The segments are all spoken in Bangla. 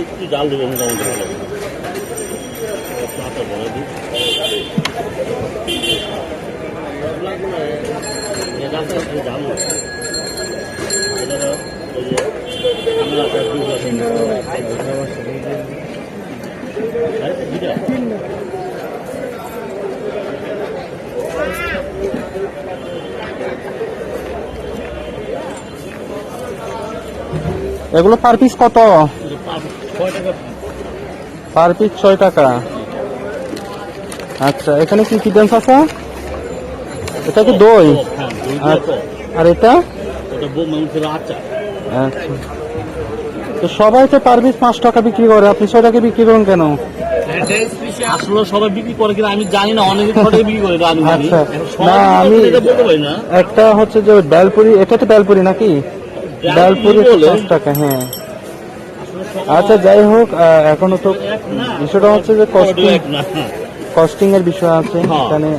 একটু জাল দেবেন এগুলো পার পিস কত? পার পিস 6 টাকা। আচ্ছা, এখানে কি কি ড্যান্স আছে? এটা কি দই? আর এটা আচ্ছা, তো সবাই তো পার পিস 5 টাকা বিক্রি করে, আপনি 6 টাকা বিক্রি করেন কেন? আসলে সবাই বিক্রি করে কিনা আমি জানি না, অনেকে বিক্রি করে। আচ্ছা, না আমি একটা হচ্ছে যে বেলপুরি, এটা তো বেলপুরি নাকি? বেলপুরি 5 টাকা। হ্যাঁ, আচ্ছা যাই হোক, এখনো তো বিষয়টা হচ্ছে যে কস্টিং এর বিষয় আছে এখানে।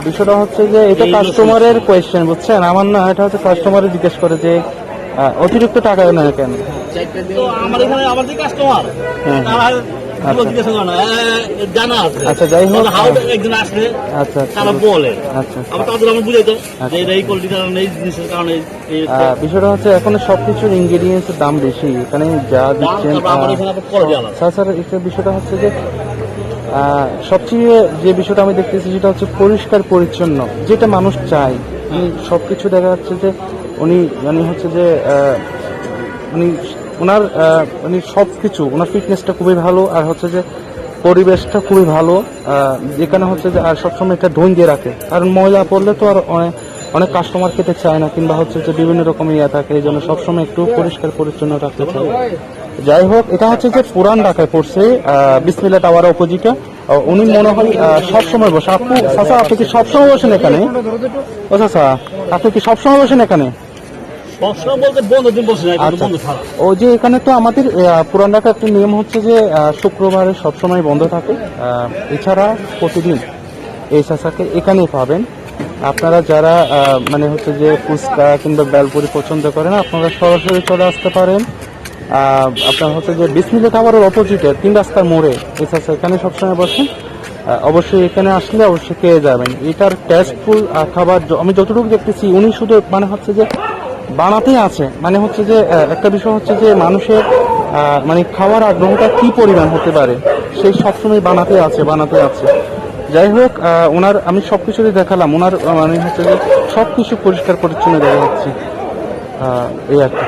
বিষয়টা হচ্ছে যে এটা কাস্টমারের কোয়েশ্চেন, বুঝছেন? আমার না, এটা হচ্ছে কাস্টমারে জিজ্ঞেস করে যে অতিরিক্ত টাকা নেয় কেন। আচ্ছা যাই হোক, আচ্ছা বিষয়টা হচ্ছে এখন সবকিছুর ইনগ্রেডিয়েন্টস এর দাম বেশি এখানে যা দিচ্ছেন। স্যার একটা বিষয়টা হচ্ছে যে সবচেয়ে যে বিষয়টা আমি দেখতেছি সেটা হচ্ছে পরিষ্কার পরিচ্ছন্ন, যেটা মানুষ চায়। সবকিছু দেখা যাচ্ছে যে উনি হচ্ছে যে ওনার সবকিছু, ওনার ফিটনেসটা খুবই ভালো, আর হচ্ছে যে পরিবেশটা খুবই ভালো। যেখানে হচ্ছে যে আর সবসময় এটা ধুয়ে দিয়ে রাখে, কারণ ময়লা পড়লে তো আর অনেক কাস্টমার খেতে চায় না, কিংবা হচ্ছে যে বিভিন্ন রকম থাকে, এই জন্য সবসময় একটু পরিষ্কার পরিচ্ছন্ন রাখতে চায়। যাই হোক, এটা হচ্ছে যে পুরান ঢাকায় পড়ছে, বিসমিল্লাহ টাওয়ার অপোজিটে। উনি মনে হয় সবসময় বসে। আপনি চাচা, আপনি কি সবসময় বসেন এখানে? ও চাচা, আপনি কি সবসময় বসেন এখানে? ওই যে এখানে তো আমাদের পুরান ঢাকার একটা নিয়ম হচ্ছে যে শুক্রবারে সবসময় বন্ধ থাকে, এছাড়া প্রতিদিন এই চাচাকে এখানেই পাবেন। আপনারা যারা হচ্ছে যে ফুচকা কিংবা বেলপুরি পছন্দ করেন, আপনারা সরাসরি চলে আসতে পারেন। আপনার হচ্ছে যে বিসমিল্লাহ টাওয়ারের অপোজিটে 3 রাস্তার মোড়ে এই চাচা এখানে সবসময় বসেন। অবশ্যই এখানে আসলে অবশ্যই পেয়ে যাবেন। এটার টেস্টফুল খাবার আমি যতটুকু দেখতেছি, উনি শুধু হচ্ছে যে বানাতেই আছে। হচ্ছে যে একটা বিষয় হচ্ছে যে মানুষের খাওয়ার আগ্রহটা কি পরিমাণ হতে পারে, সেই সবসময় বানাতে আছে। যাই হোক, ওনার আমি সবকিছুই দেখালাম, ওনার হচ্ছে যে সবকিছু পরিষ্কার পরিচ্ছন্ন দেখা যাচ্ছে, এই আর কি।